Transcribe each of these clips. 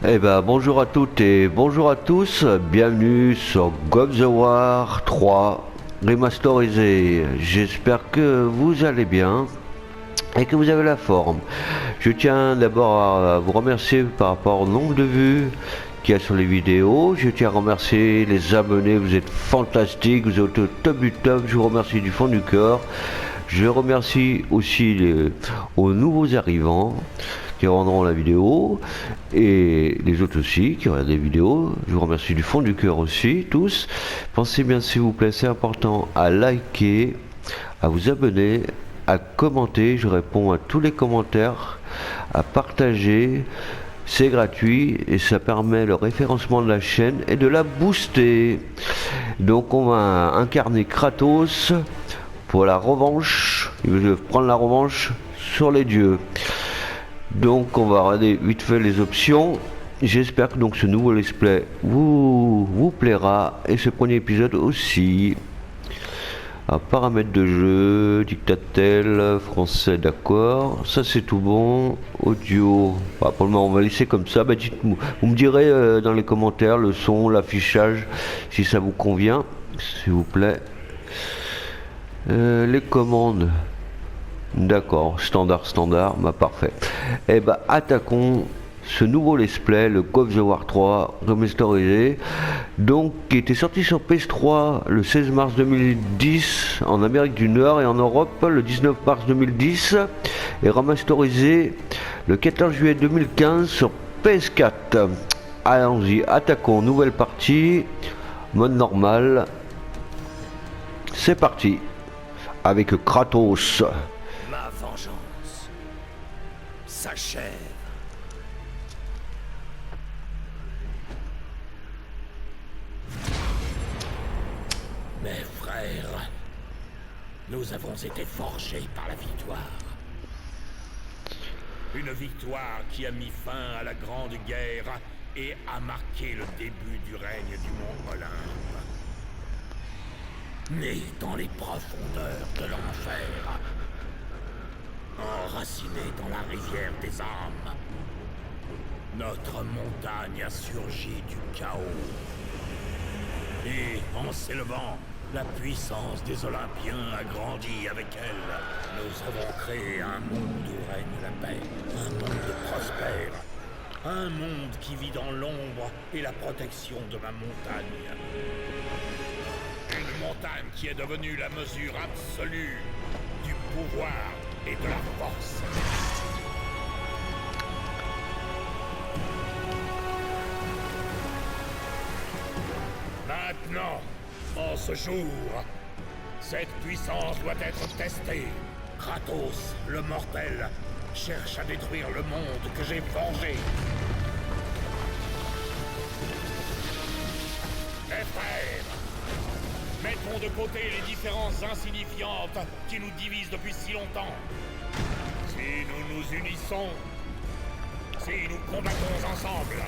Eh ben bonjour à toutes et bonjour à tous, bienvenue sur God of War 3 remasterisé. J'espère que vous allez bien et que vous avez la forme. Je tiens d'abord à vous remercier par rapport au nombre de vues qu'il y a sur les vidéos. Je tiens à remercier les abonnés, vous êtes fantastiques, vous êtes au top du top, je vous remercie du fond du cœur. Je remercie aussi aux nouveaux arrivants qui rendront la vidéo et les autres aussi qui regardent des vidéos. Je vous remercie du fond du cœur aussi, tous. Pensez bien s'il vous plaît, c'est important, à liker, à vous abonner, à commenter. Je réponds à tous les commentaires, à partager. C'est gratuit et ça permet le référencement de la chaîne et de la booster. Donc on va incarner Kratos pour la revanche. Il veut prendre la revanche sur les dieux. Donc on va regarder vite fait les options. J'espère que donc ce nouveau let's play vous plaira et ce premier épisode aussi. Alors, paramètres de jeu, dictatel, français, d'accord. Ça c'est tout bon. Audio, bah, pour le moment on va laisser comme ça. Bah, dites-moi, vous me direz dans les commentaires le son, l'affichage, si ça vous convient, s'il vous plaît. Les commandes. D'accord, standard, bah parfait. Et bah attaquons ce nouveau let's play, le God of War 3 remasterisé, donc qui était sorti sur PS3 le 16 mars 2010 en Amérique du Nord et en Europe le 19 mars 2010 et remasterisé le 14 juillet 2015 sur PS4. Allons-y, attaquons, nouvelle partie, mode normal. C'est parti avec Kratos. Ma vengeance s'achève. Mes frères, nous avons été forgés par la victoire. Une victoire qui a mis fin à la Grande Guerre et a marqué le début du règne du mont Olympe. Né dans les profondeurs de l'enfer, enraciné dans la rivière des âmes, notre montagne a surgi du chaos. Et en s'élevant, la puissance des Olympiens a grandi avec elle. Nous avons créé un monde où règne la paix, un monde prospère, un monde qui vit dans l'ombre et la protection de ma montagne. Une montagne qui est devenue la mesure absolue du pouvoir et de la force. Maintenant, en ce jour, cette puissance doit être testée. Kratos, le mortel, cherche à détruire le monde que j'ai forgé. Mes frères, mettons de côté les différences insignifiantes qui nous divisent depuis si longtemps. Si nous nous unissons, si nous combattons ensemble,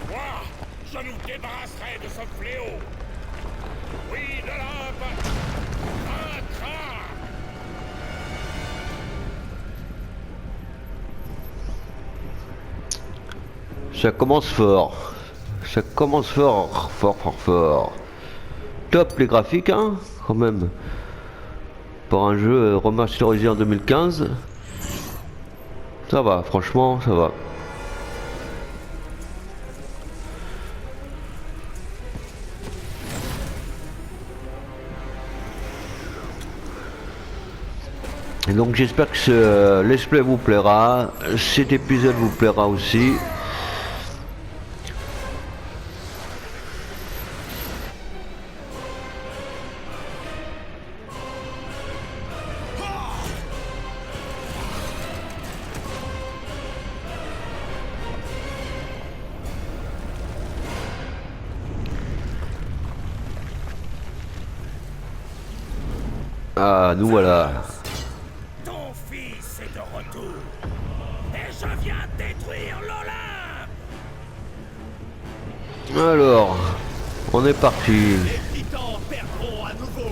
moi, je nous débarrasserai de ce fléau. Oui, de l'Olympe vaincra. Ça commence fort. Ça commence fort. Top les graphiques, hein, quand même. Pour un jeu remasterisé en 2015. Ça va, franchement, ça va. Et donc j'espère que ce let's play vous plaira. Cet épisode vous plaira aussi. Ah, nous voilà. Ton fils est de retour. Et je viens détruire l'Olympe. Alors, on est parti. Les titans perdront à nouveau.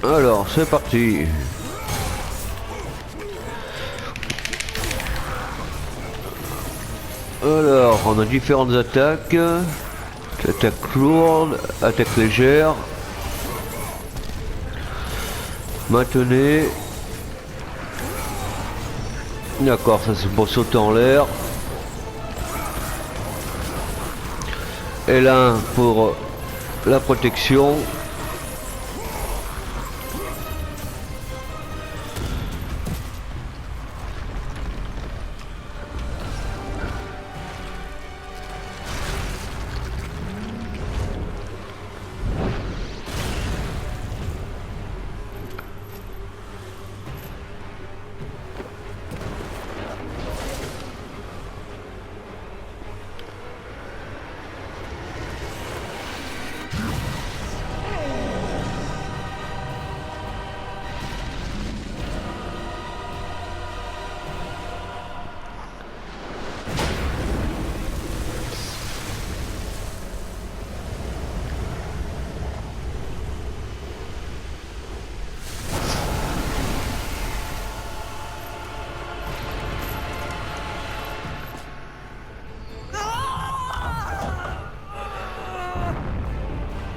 Alors, c'est parti. Alors, on a différentes attaques. Attaque lourde, attaque légère. Maintenez. D'accord, ça c'est pour sauter en l'air. L1 pour la protection.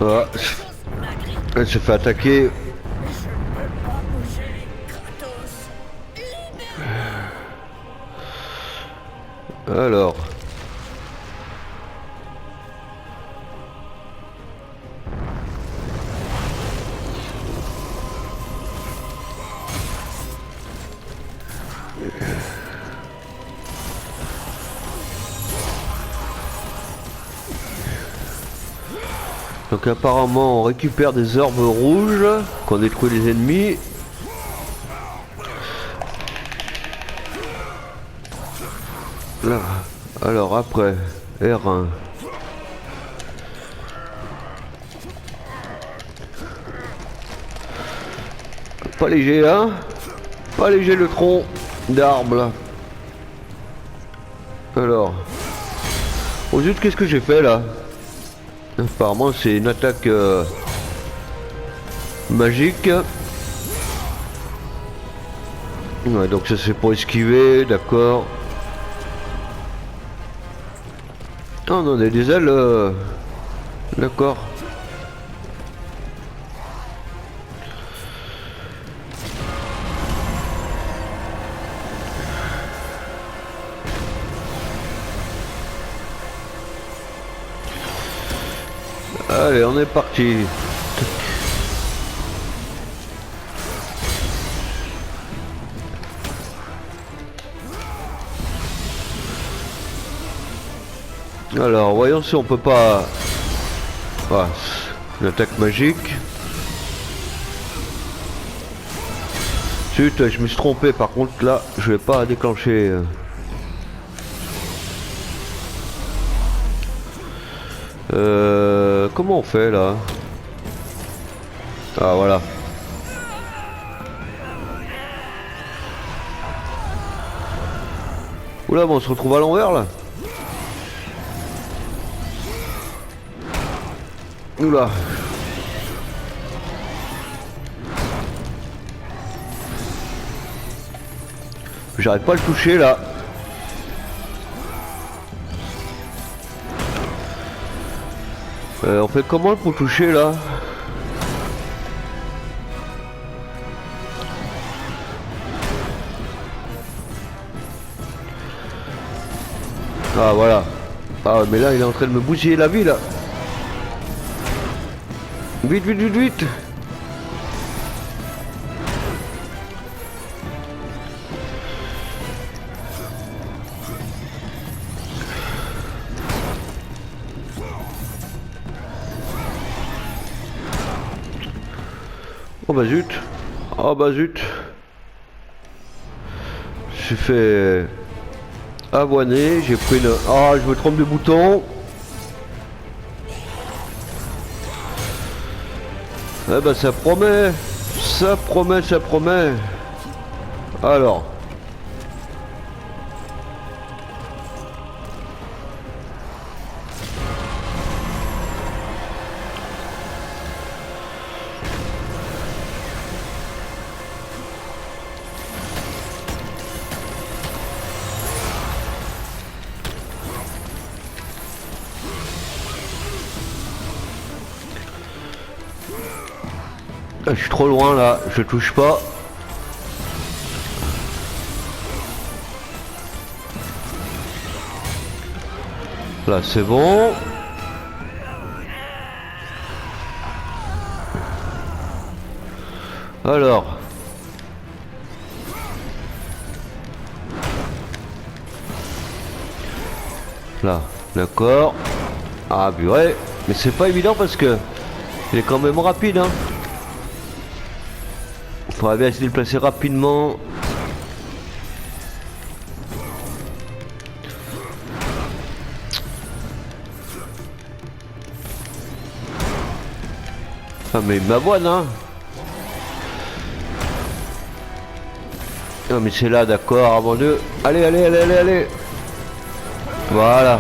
Ah, elle se fait attaquer. Alors. Donc apparemment on récupère des orbes rouges qu'on détruit les ennemis. Là. Alors après R1. Pas léger hein. Pas léger le tronc d'arbre là. Alors. Oh zut, qu'est-ce que j'ai fait là? Apparemment c'est une attaque magique. Ouais, donc ça c'est pour esquiver, d'accord. Ah on a des ailes, d'accord. Allez, on est parti. Alors, voyons si on peut pas... Ah, une attaque magique. Zut, je me suis trompé. Par contre, là, je vais pas déclencher... comment on fait là? Ah voilà. Oula, bon, on se retrouve à l'envers là. Oula. J'arrive pas à le toucher là. On fait comment pour toucher là? Ah voilà. Ah mais là il est en train de me bousiller la vie là. Vite vite vite vite. Oh bah zut. Oh bah zut. J'ai fait avoiner, j'ai pris une... Ah je me trompe de bouton. Eh bah ça promet. Ça promet, ça promet. Alors. Je suis trop loin là, je touche pas. Là c'est bon. Alors. Là, d'accord. Ah purée. Mais c'est pas évident parce que il est quand même rapide hein. Il faudrait bien essayer de le placer rapidement. Ah mais il m'avoine hein. Non mais c'est là d'accord avant de... Allez allez allez allez allez. Voilà.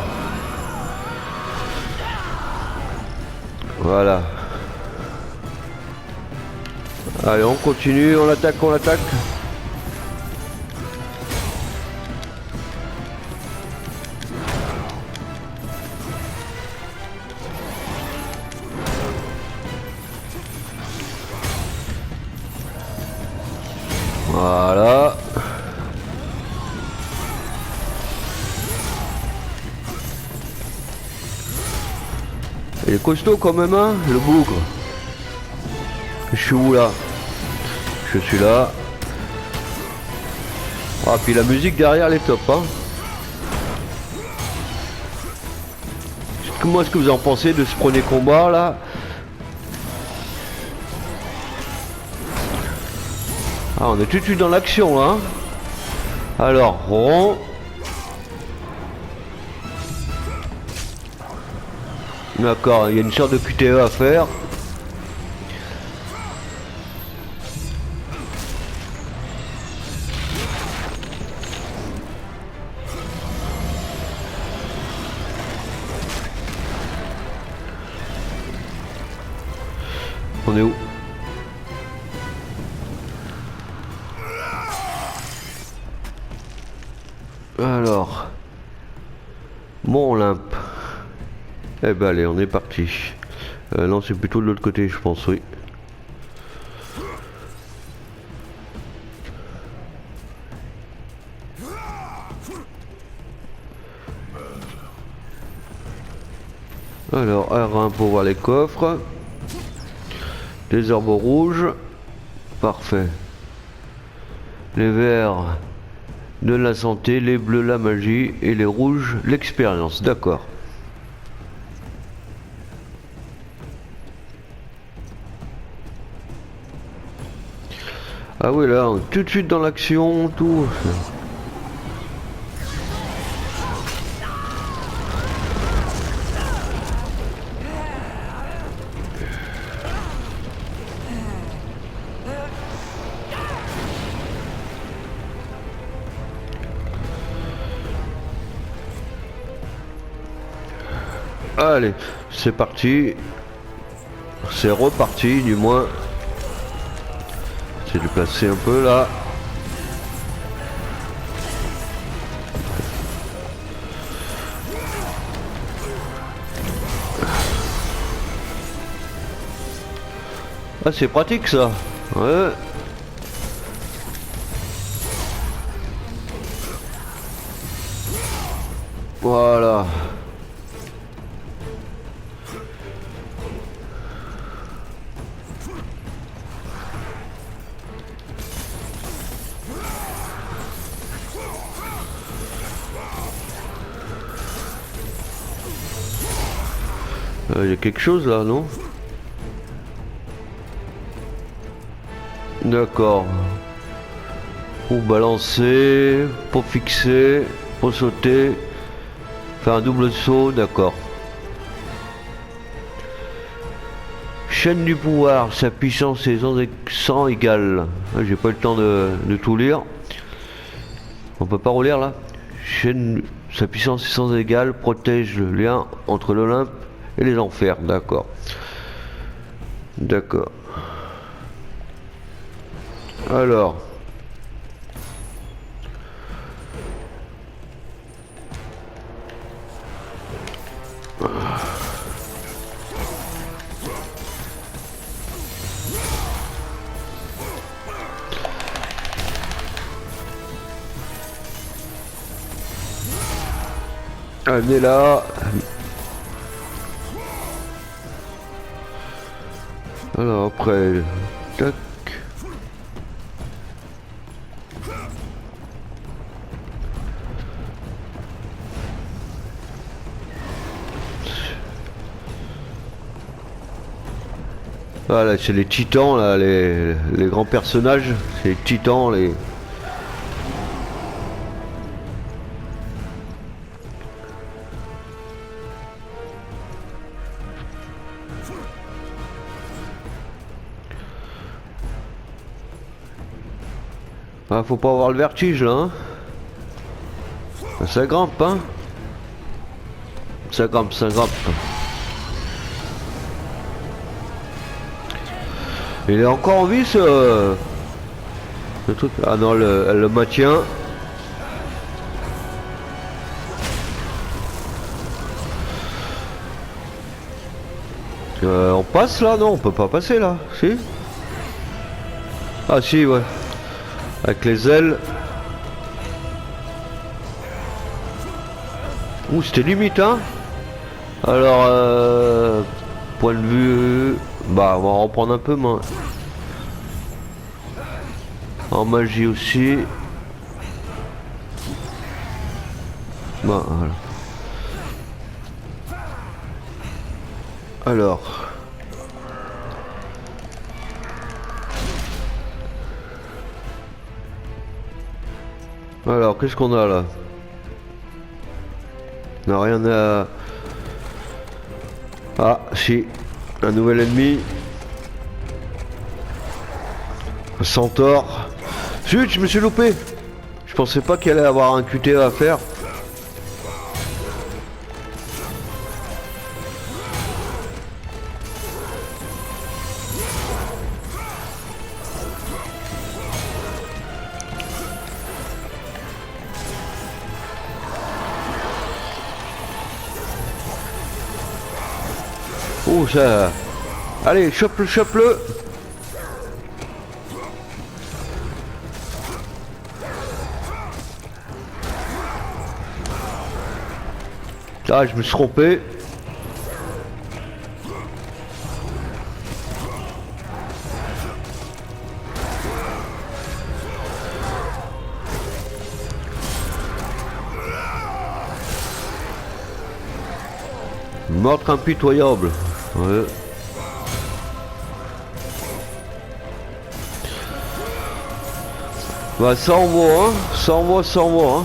Voilà. Allez on continue, on attaque, on attaque. Voilà. Il est costaud quand même hein, le bougre. Je suis où là? Je suis là. Ah puis la musique derrière elle est top hein. Comment est-ce que vous en pensez de ce premier combat là? Ah on est tout de suite dans l'action là hein. Alors rond. D'accord, il y a une sorte de QTE à faire. On est où? Alors, Mont Olympe. Eh ben allez, on est parti. Non, c'est plutôt de l'autre côté, je pense, oui. Alors, R1 pour voir les coffres. Les herbes rouges. Parfait. Les verts de la santé, les bleus la magie et les rouges l'expérience. D'accord. Ah oui là, on est tout de suite dans l'action, tout. Allez, c'est parti. C'est reparti du moins. C'est de placer un peu là. Ah c'est pratique ça. Ouais. Voilà. Il y a quelque chose là, non? D'accord. Pour balancer, pour fixer, pour sauter, faire un double saut, d'accord. Chaîne du pouvoir, sa puissance est sans égale. J'ai pas eu le temps de tout lire. On peut pas relire là. Chaîne, sa puissance est sans égale, protège le lien entre l'Olympe et les enfers, d'accord. D'accord. Alors. On est là. Alors après, tac. Voilà, c'est les titans là, les grands personnages, c'est les titans, les... Ah, faut pas avoir le vertige là, hein. Ça grimpe, hein. Ça grimpe, ça grimpe. Il est encore en vie ce truc. Ah non, elle le maintient. On passe là? Non, on peut pas passer là. Si? Ah si, ouais. Avec les ailes. Ouh, c'était limite, hein. Alors, point de vue... Bah, on va reprendre un peu, mais... En magie aussi. Bah, voilà. Alors... Alors, qu'est-ce qu'on a là? Non, rien à... Ah, si. Un nouvel ennemi. Un centaure. Zut, je me suis loupé. Je pensais pas qu'il allait avoir un QTE à faire. Oh ça... Allez, chope-le, chope-le. Ah, je me suis trompé. Meurtre impitoyable. Ouais. Bah ça envoie, hein. Ça envoie, ça envoie, hein.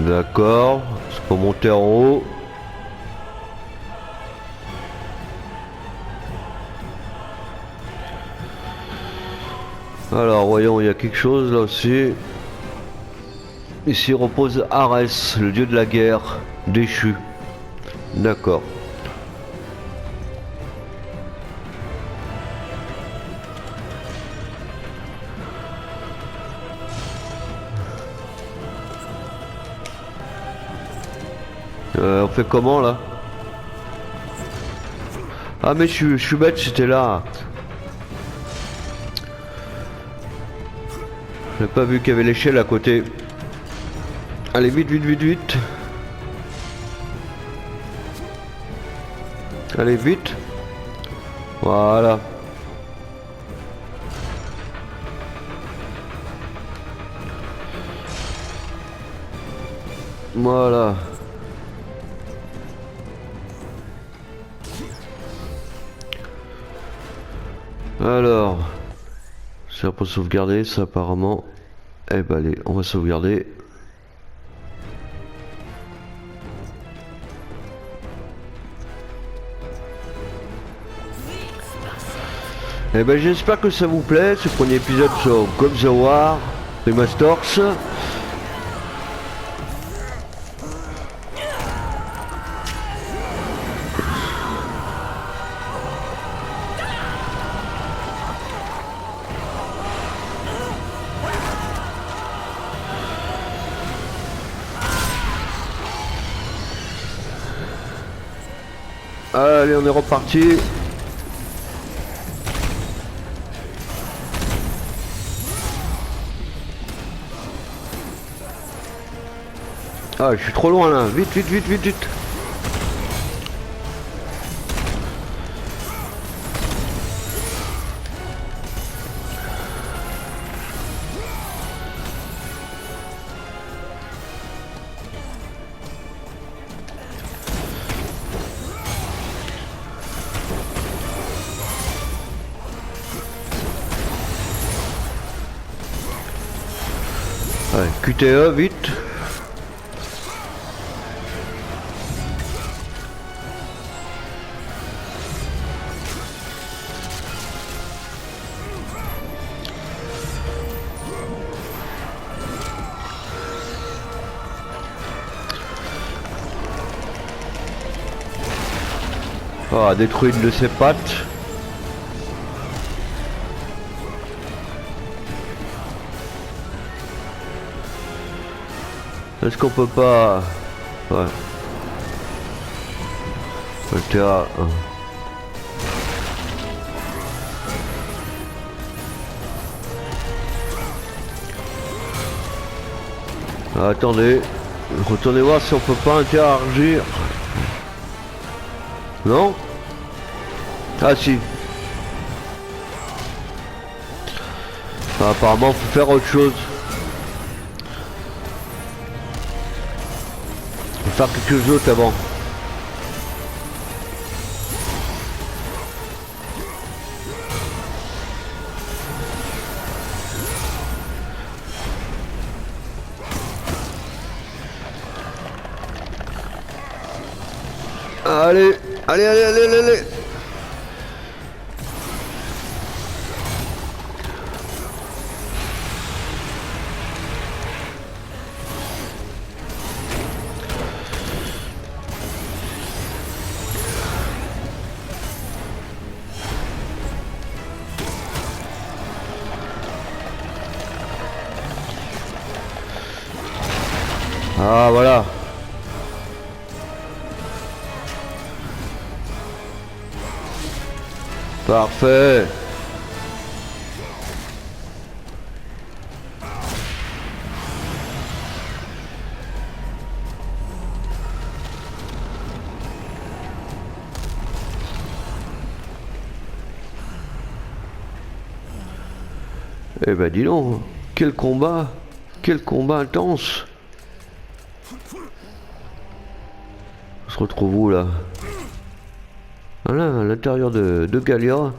D'accord, c'est pour monter en haut. Alors voyons, il y a quelque chose là aussi. Ici repose Arès, le dieu de la guerre, déchu. D'accord. On fait comment là? Ah mais je suis bête, j'étais là. J'ai pas vu qu'il y avait l'échelle à côté. Allez vite, vite, vite, vite. Allez vite. Voilà. Voilà. Alors, ça pour sauvegarder, ça apparemment. Eh ben allez, on va sauvegarder. Eh ben j'espère que ça vous plaît, ce premier épisode sur God of War Remasters. Allez, on est reparti. Ah, je suis trop loin là. Vite, vite, vite, vite, vite. Ouais, QTE, vite. Ah, détruit une de ses pattes. Est-ce qu'on peut pas... Ouais. Le terrain... Ah, attendez. Retournez voir si on peut pas interagir. Non? Ah si. Ah, apparemment faut faire autre chose. Faut faire quelque chose d'autre avant. Allez, allez, allez, allez, allez, allez. Ah voilà. Parfait. Eh ben dis donc, quel combat intense. On se retrouve où là? Voilà, à l'intérieur de Gallia.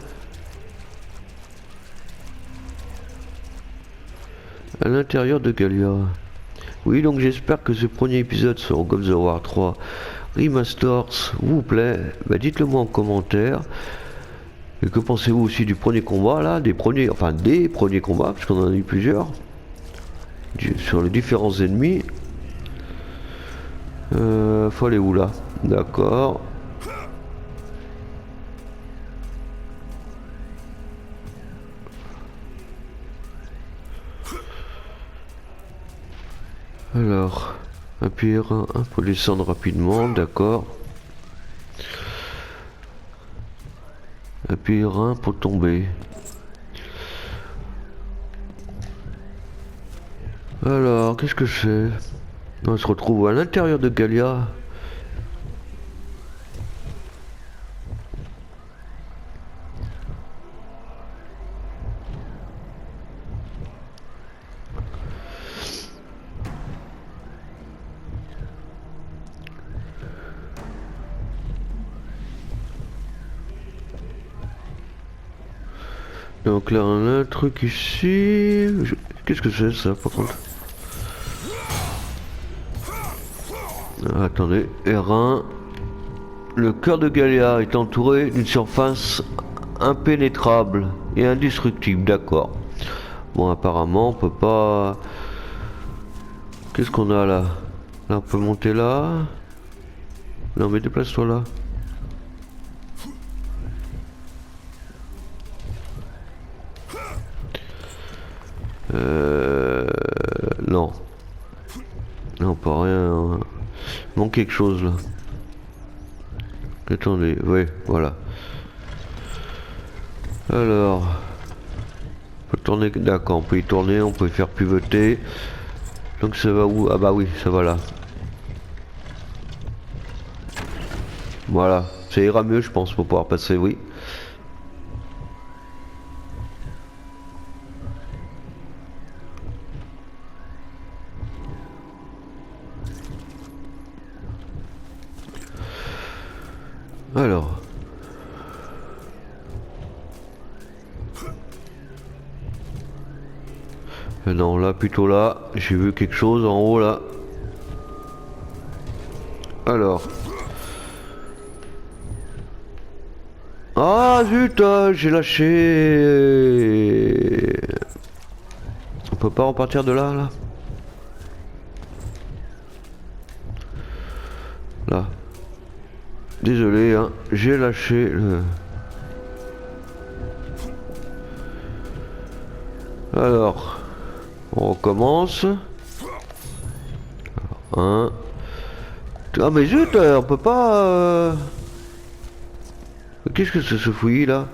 À l'intérieur de Gallia. Oui, donc j'espère que ce premier épisode sur God of War 3 Remasters vous plaît. Bah, dites-le moi en commentaire. Et que pensez-vous aussi du premier combat là, des premiers combats, parce qu'on en a eu plusieurs. Sur les différents ennemis. Faut aller où là? D'accord. Alors, appuyer un pour descendre rapidement, d'accord. Appuyer un pour tomber. Alors, qu'est-ce que je fais? On se retrouve à l'intérieur de Gallia. Donc là on a un truc ici. Qu'est-ce que c'est ça par contre? Ah, attendez, R1. Le cœur de Gallia est entouré d'une surface impénétrable et indestructible, d'accord. Bon, apparemment on peut pas... Qu'est-ce qu'on a là? Là on peut monter là. Non mais déplace-toi là. Non. Non, pas rien. Il manque quelque chose là. Attendez, oui, voilà. Alors, on peut tourner, d'accord, on peut y tourner, on peut y faire pivoter. Donc ça va où? Ah bah oui, ça va là. Voilà, ça ira mieux je pense pour pouvoir passer, oui. Alors. Non, là, plutôt là. J'ai vu quelque chose en haut, là. Alors. Ah, zut, j'ai lâché. On peut pas repartir de là, là? Là. Désolé, hein. J'ai lâché le... Alors. On recommence. Alors, 1. Ah mais zut, on peut pas... Qu'est-ce que c'est ce fouillis là?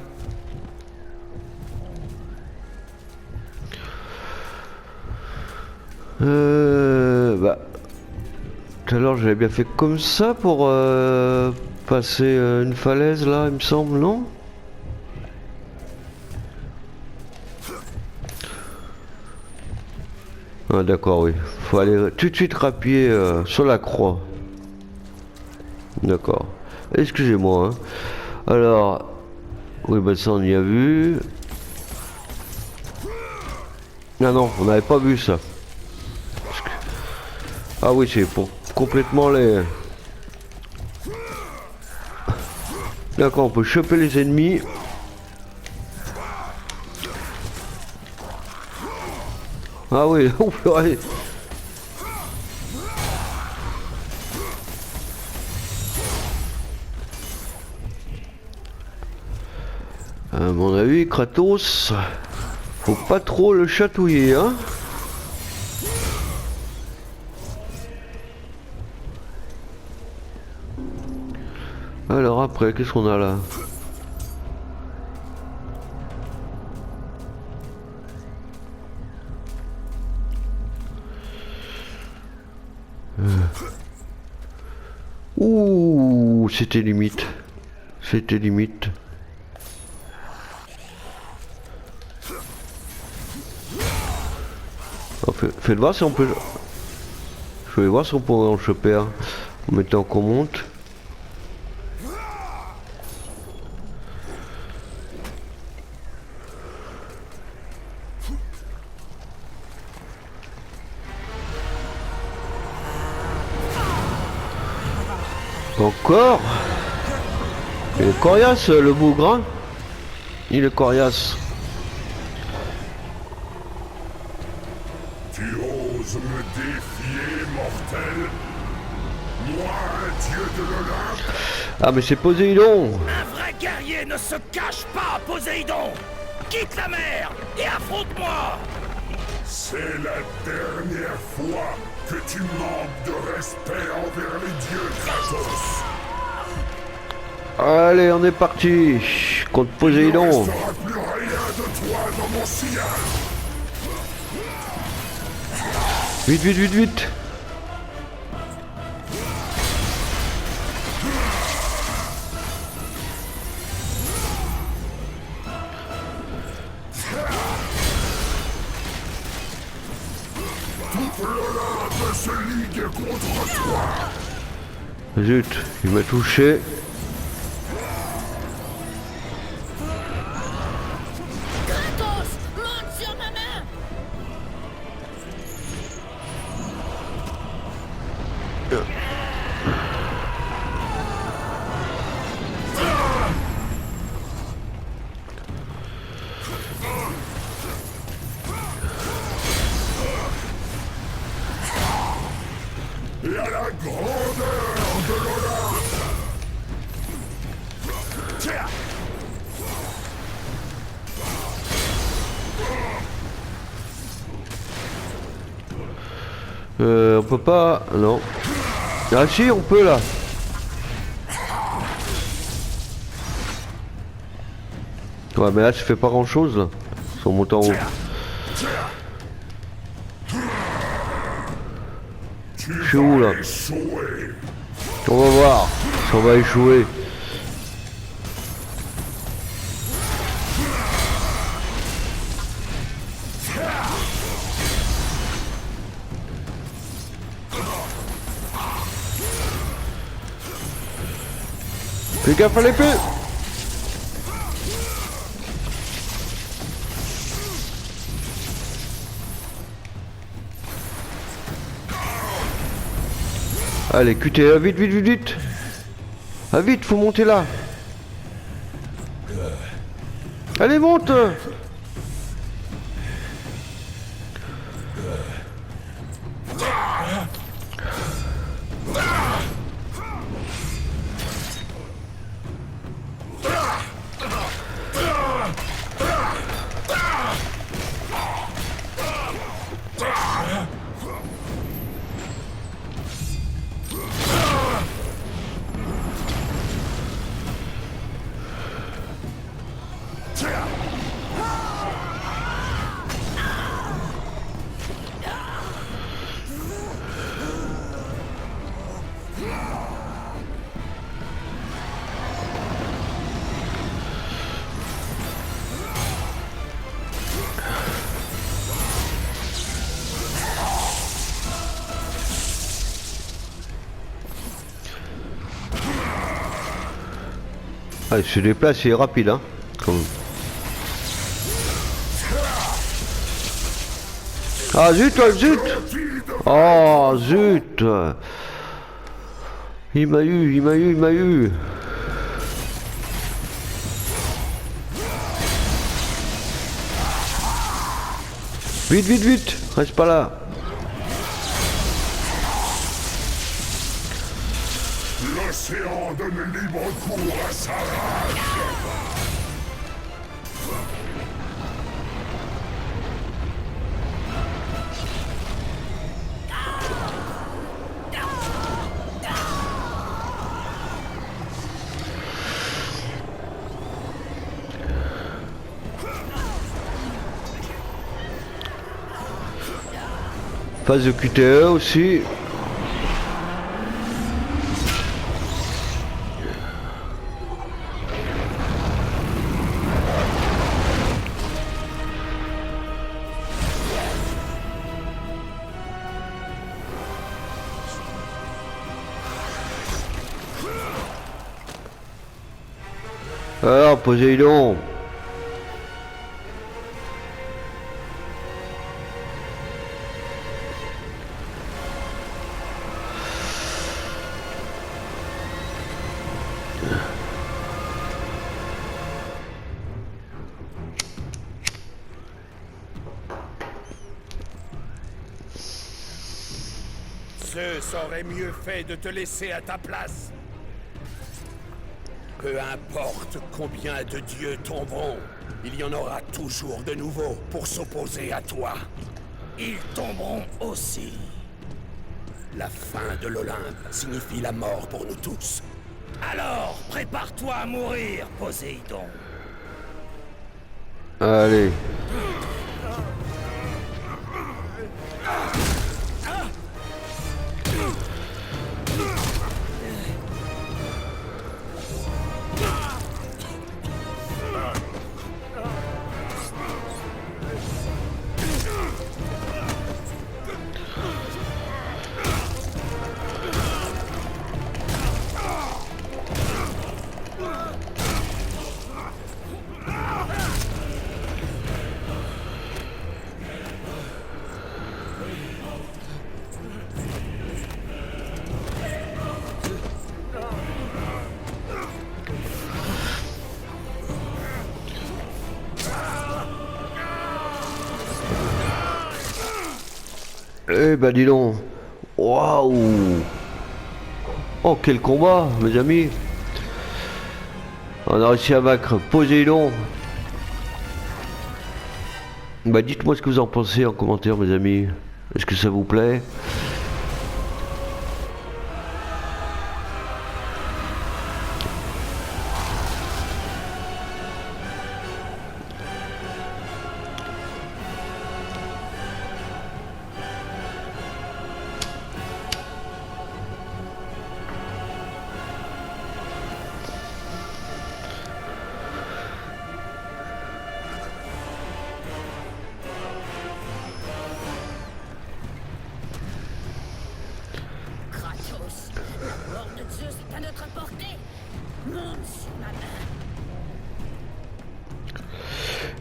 Bah... Tout à l'heure j'avais bien fait comme ça pour passer une falaise là, il me semble, non? Ah d'accord, oui. Faut aller tout de suite rappuyer sur la croix. D'accord. Excusez-moi. Hein. Alors... Oui, bah ça on y a vu. Ah non, on n'avait pas vu ça. Ah oui, c'est pour complètement les... D'accord, on peut choper les ennemis. Ah oui, on peut aller... À mon avis, Kratos, faut pas trop le chatouiller, hein. Alors après, qu'est-ce qu'on a là? Ouh, c'était limite. C'était limite. Faites voir si on peut... Je vais voir si on peut en choper un. En mettant qu'on monte. Encore? Il est coriace le bougre, hein. Il est coriace. Tu oses me défier, mortel? Moi, un dieu de l'Olympe? Ah mais c'est Poséidon. Un vrai guerrier ne se cache pas, Poséidon! Quitte la mer et affronte-moi! C'est la dernière fois que tu manques de respect envers les dieux, Kratos! Allez, on est parti contre Poséidon. Il ne restera plus rien de toi dans mon sillage! Vite, vite, vite, vite. Toute l'Olympe se ligue contre toi! Zut, il m'a touché. Kratos, monte sur ma main. Et à la grandeur de l'Olympe! Tiens! On peut pas... Non. Ah si, on peut là. Ouais, mais là, je fais pas grand chose là. Sur mon temps haut. Je suis où là? On va voir si on va échouer. Fais gaffe à l'épée! Allez, QTE, vite, vite, vite, vite! Ah vite, faut monter là! Allez, monte! Ah, il se déplace, il est rapide, hein. Ah zut, zut! Oh zut! Il m'a eu, il m'a eu, il m'a eu! Vite, vite, vite! Reste pas là! L'océan donne libre cours à sa rage. Phase de QTE aussi. Alors, Poséidon. Zeus aurait mieux fait de te laisser à ta place. Peu importe combien de dieux tomberont, il y en aura toujours de nouveaux pour s'opposer à toi. Ils tomberont aussi. La fin de l'Olympe signifie la mort pour nous tous. Alors, prépare-toi à mourir, Poséidon. Allez. Eh ben dis donc. Waouh. Oh quel combat mes amis. On a réussi à vaincre Poséidon. Bah dites-moi ce que vous en pensez en commentaire mes amis. Est-ce que ça vous plaît?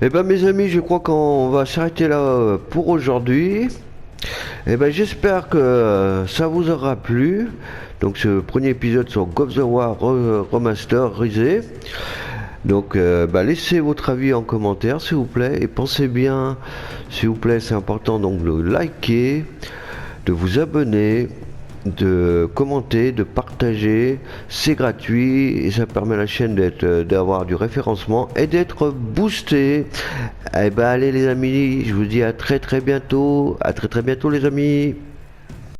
Et ben mes amis, je crois qu'on va s'arrêter là pour aujourd'hui. Et ben j'espère que ça vous aura plu. Donc ce premier épisode sur God of War remasterisé. Donc laissez votre avis en commentaire s'il vous plaît. Et pensez bien, s'il vous plaît, c'est important donc de liker, de vous abonner, de commenter, de partager. C'est gratuit et ça permet à la chaîne d'avoir du référencement et d'être boosté. Et allez les amis, je vous dis à très bientôt. À très bientôt les amis.